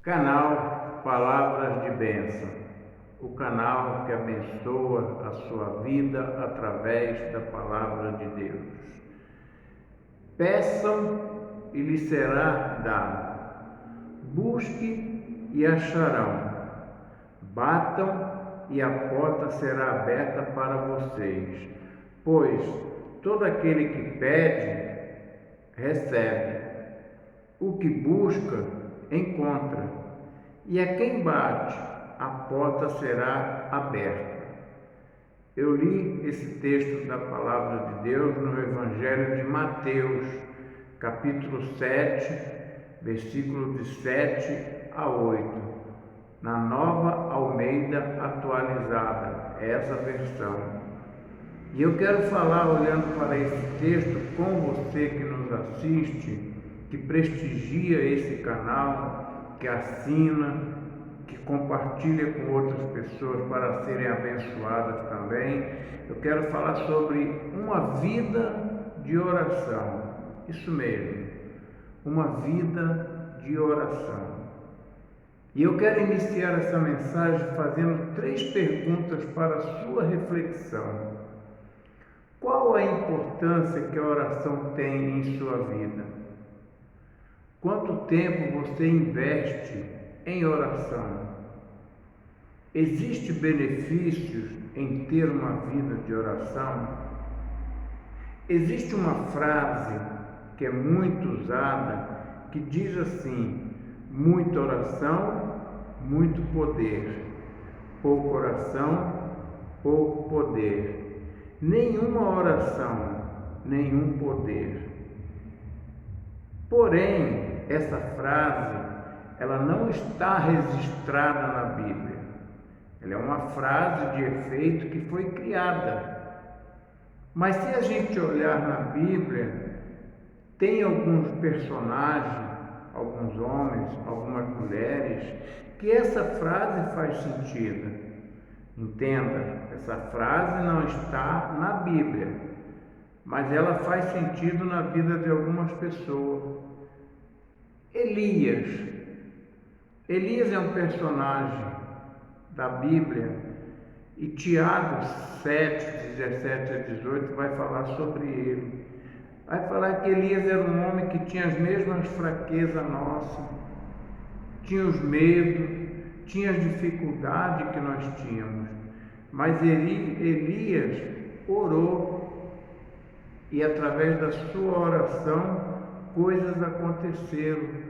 Canal Palavras de Bênção, o canal que abençoa a sua vida através da Palavra de Deus. Peçam e lhes será dado, busque e acharão, batam e a porta será aberta para vocês, pois todo aquele que pede, recebe, o que busca, encontra, e a quem bate, a porta será aberta. Eu li esse texto da Palavra de Deus no Evangelho de Mateus, capítulo 7, versículos de 7 a 8, na Nova Almeida Atualizada, essa versão. E eu quero falar, olhando para esse texto, com você que nos assiste, que prestigia esse canal, que assina, que compartilha com outras pessoas para serem abençoadas também. Eu quero falar sobre uma vida de oração. Isso mesmo, uma vida de oração. E eu quero iniciar essa mensagem fazendo 3 perguntas para a sua reflexão. Qual a importância que a oração tem em sua vida? Quanto tempo você investe em oração? Existem benefícios em ter uma vida de oração? Existe uma frase que é muito usada que diz assim: muita oração, muito poder. Pouca oração, pouco poder. Nenhuma oração, nenhum poder. Porém, essa frase, ela não está registrada na Bíblia. Ela é uma frase de efeito que foi criada. Mas se a gente olhar na Bíblia, tem alguns personagens, alguns homens, algumas mulheres, que essa frase faz sentido. Entenda, essa frase não está na Bíblia, mas ela faz sentido na vida de algumas pessoas. Elias é um personagem da Bíblia e Tiago 7, 17 a 18 vai falar sobre ele. Vai falar que Elias era um homem que tinha as mesmas fraquezas nossas, tinha os medos, tinha as dificuldades que nós tínhamos, mas Elias orou e através da sua oração coisas aconteceram.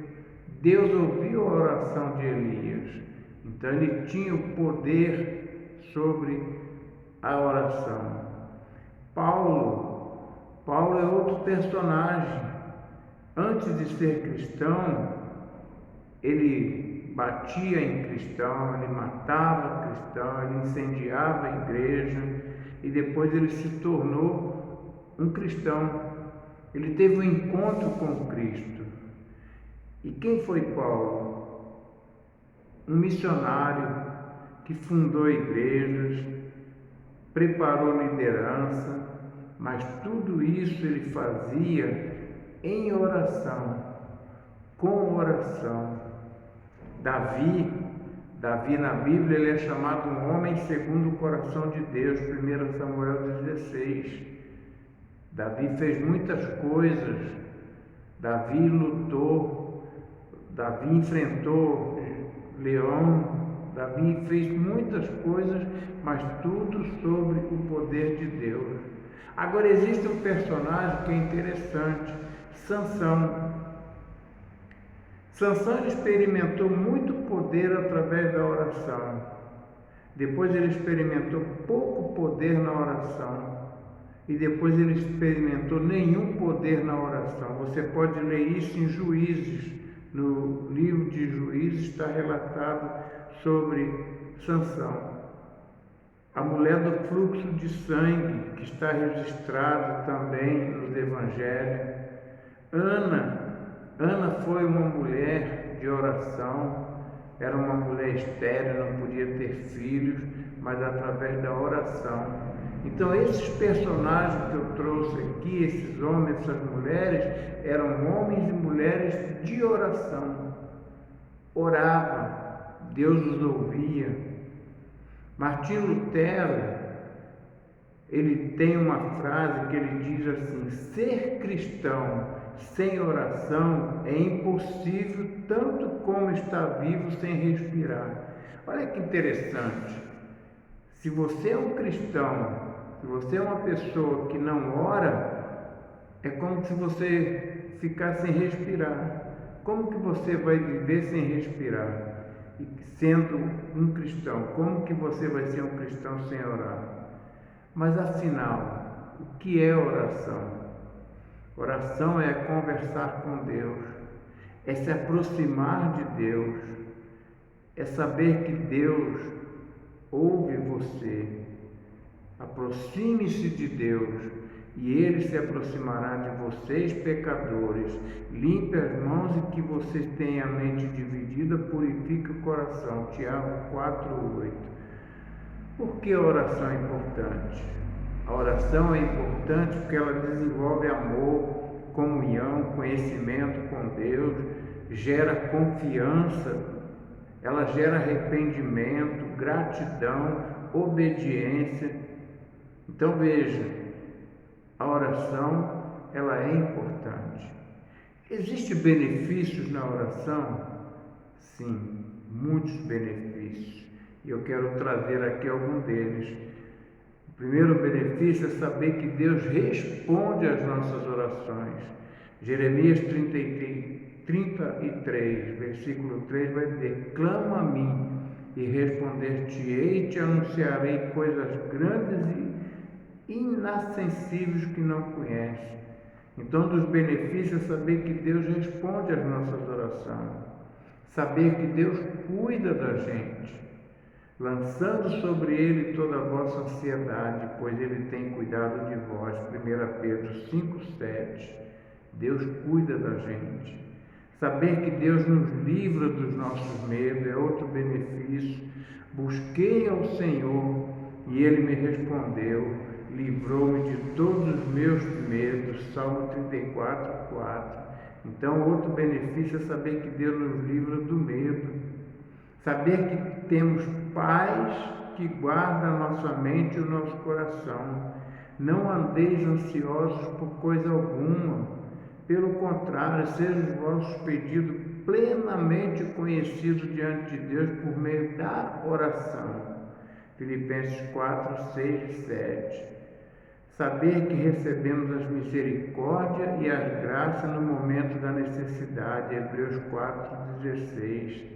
Deus ouviu a oração de Elias, então ele tinha o poder sobre a oração. Paulo é outro personagem. Antes de ser cristão, ele batia em cristão, ele matava cristão, ele incendiava a igreja e depois ele se tornou um cristão. Ele teve um encontro com Cristo. E quem foi Paulo? Um missionário que fundou igrejas, preparou liderança, mas tudo isso ele fazia em oração, com oração. Davi na Bíblia, ele é chamado um homem segundo o coração de Deus, 1 Samuel 16. Davi fez muitas coisas, Davi lutou, Davi enfrentou leão, Davi fez muitas coisas, mas tudo sobre o poder de Deus. Agora existe um personagem que é interessante, Sansão. Sansão experimentou muito poder através da oração. Depois ele experimentou pouco poder na oração. E depois ele experimentou nenhum poder na oração. Você pode ler isso em Juízes. No livro de Juízes está relatado sobre Sansão. A mulher do fluxo de sangue, que está registrado também nos Evangelhos. Ana foi uma mulher de oração, era uma mulher estéril, não podia ter filhos, mas através da oração. Então esses personagens que eu trouxe aqui, esses homens, essas mulheres, eram homens e mulheres de oração. orava, Deus os ouvia. Martinho Lutero, ele tem uma frase que ele diz assim: ser cristão sem oração é impossível, tanto como estar vivo sem respirar. Olha que interessante. Se você é um cristão, se você é uma pessoa que não ora, é como se você ficasse sem respirar. Como que você vai viver sem respirar? E sendo um cristão, como que você vai ser um cristão sem orar? Mas afinal, o que é oração? Oração é conversar com Deus, é se aproximar de Deus, é saber que Deus ouve você. Aproxime-se de Deus e Ele se aproximará de vocês, pecadores. Limpe as mãos e que vocês tenham a mente dividida, purifique o coração. Tiago 4:8. Por que a oração é importante? A oração é importante porque ela desenvolve amor, comunhão, conhecimento com Deus, gera confiança, ela gera arrependimento, gratidão, obediência. Então veja, a oração ela é importante. Existem benefícios na oração? Sim, muitos benefícios. E eu quero trazer aqui algum deles. O primeiro benefício é saber que Deus responde às nossas orações. Jeremias 33, versículo 3 vai dizer: clama a mim e responder-te-ei, te anunciarei coisas grandes e inacessíveis que não conheces. Então, dos benefícios é saber que Deus responde às nossas orações, saber que Deus cuida da gente, lançando sobre Ele toda a vossa ansiedade, pois Ele tem cuidado de vós. 1 Pedro 5:7. Deus cuida da gente. Saber que Deus nos livra dos nossos medos é outro benefício. Busquei ao Senhor e Ele me respondeu, livrou-me de todos os meus medos. Salmo 34:4. Então, outro benefício é saber que Deus nos livra do medo. Saber que temos paz que guarda a nossa mente e o nosso coração. Não andeis ansiosos por coisa alguma. Pelo contrário, sejam os vossos pedidos plenamente conhecidos diante de Deus por meio da oração. Filipenses 4:6 e 7. Saber que recebemos as misericórdias e as graças no momento da necessidade. Hebreus 4:16.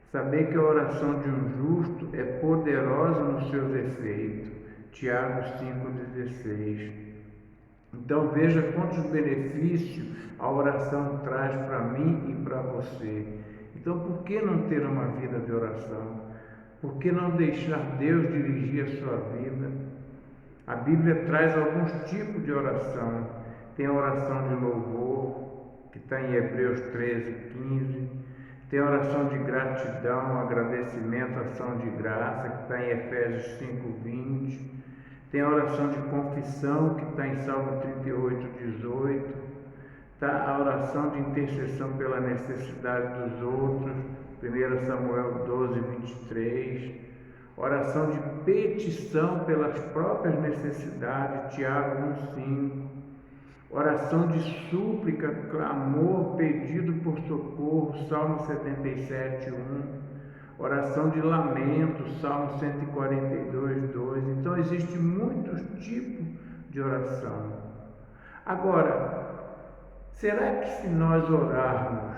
Saber que a oração de um justo é poderosa nos seus efeitos. Tiago 5:16. Então veja quantos benefícios a oração traz para mim e para você. Então por que não ter uma vida de oração? Por que não deixar Deus dirigir a sua vida? A Bíblia traz alguns tipos de oração. Tem a oração de louvor, que está em Hebreus 13:15. Tem a oração de gratidão, agradecimento, ação de graça, que está em Efésios 5:20. Tem a oração de confissão, que está em Salmo 38:18. Está a oração de intercessão pela necessidade dos outros, 1 Samuel 12:23. Oração de petição pelas próprias necessidades, Tiago 1:5. Oração de súplica, clamor, pedido por socorro, Salmo 77:1. Oração de lamento, Salmo 142:2. Então, existem muitos tipos de oração. Agora, será que se nós orarmos,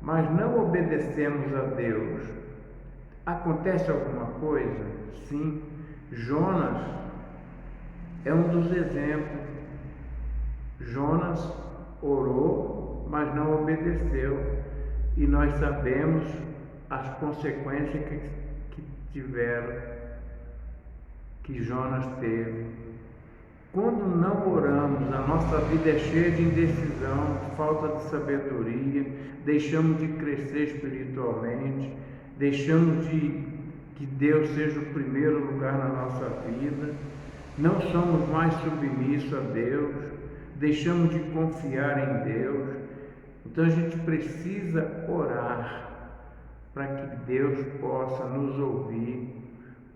mas não obedecemos a Deus, acontece alguma coisa? Sim. Jonas é um dos exemplos. Jonas orou, mas não obedeceu. E nós sabemos as consequências que tiveram, que Jonas teve. Quando não oramos, a nossa vida é cheia de indecisão, falta de sabedoria, deixamos de crescer espiritualmente, deixamos de que Deus seja o primeiro lugar na nossa vida, não somos mais submissos a Deus, deixamos de confiar em Deus. Então a gente precisa orar. para que Deus possa nos ouvir.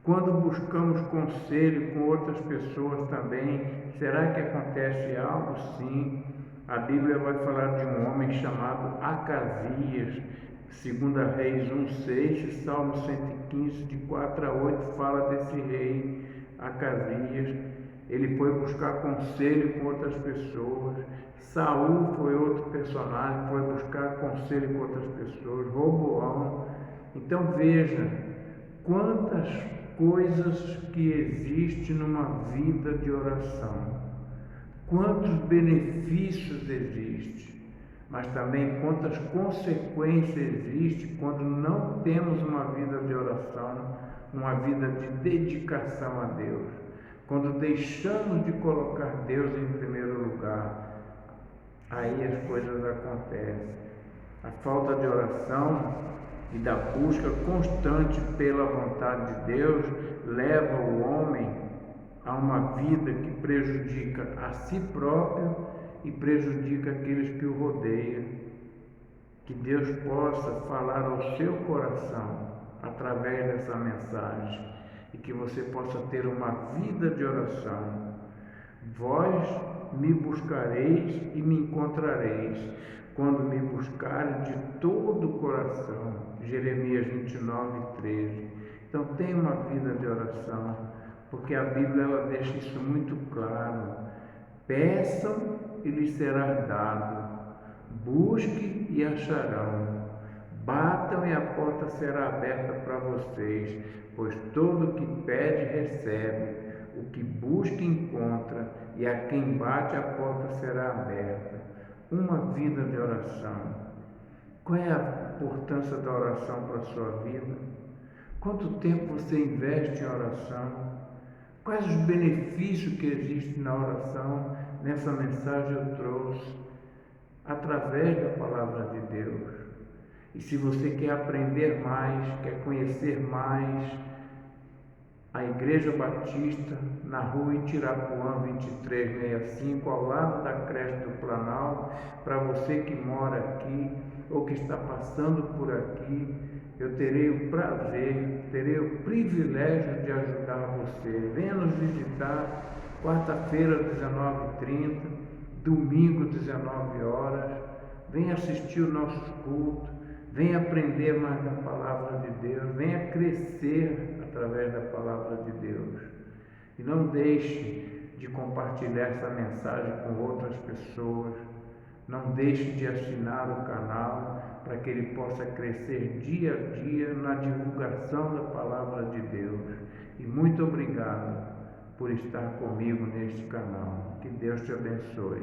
Quando buscamos conselho com outras pessoas também, será que acontece algo? Sim. A Bíblia vai falar de um homem chamado Acasias, 2 Reis 1,6 e Salmo 115, de 4 a 8, fala desse rei Acasias. Ele foi buscar conselho com outras pessoas. Saul foi outro personagem, foi buscar conselho com outras pessoas. Roboão. Então veja quantas coisas que existem numa vida de oração, quantos benefícios existem, mas também quantas consequências existem quando não temos uma vida de oração, uma vida de dedicação a Deus, quando deixamos de colocar Deus em primeiro lugar. Aí as coisas acontecem. A falta de oração e da busca constante pela vontade de Deus leva o homem a uma vida que prejudica a si próprio e prejudica aqueles que o rodeiam. Que Deus possa falar ao seu coração através dessa mensagem e que você possa ter uma vida de oração. Vós me buscareis e me encontrareis, quando me buscarem de todo o coração. Jeremias 29:13. Então tenha uma vida de oração, porque a Bíblia ela deixa isso muito claro. Peçam e lhes será dado, busquem e acharão, batam e a porta será aberta para vocês, pois todo o que pede recebe, o que busca encontra, e a quem bate a porta será aberta. Uma vida de oração. Qual é a importância da oração para a sua vida? Quanto tempo você investe em oração? Quais os benefícios que existem na oração? Nessa mensagem eu trouxe através da palavra de Deus. E se você quer aprender mais, quer conhecer mais, a Igreja Batista, na rua Itirapuã 2365, ao lado da creche do Planalto, para você que mora aqui ou que está passando por aqui, eu terei o prazer, terei o privilégio de ajudar você. Venha nos visitar quarta-feira, 19h30, domingo, 19 horas. Venha assistir o nosso culto, venha aprender mais da palavra de Deus, venha crescer através da palavra de Deus. E não deixe de compartilhar essa mensagem com outras pessoas. Não deixe de assinar o canal para que ele possa crescer dia a dia na divulgação da palavra de Deus. E muito obrigado por estar comigo neste canal. Que Deus te abençoe.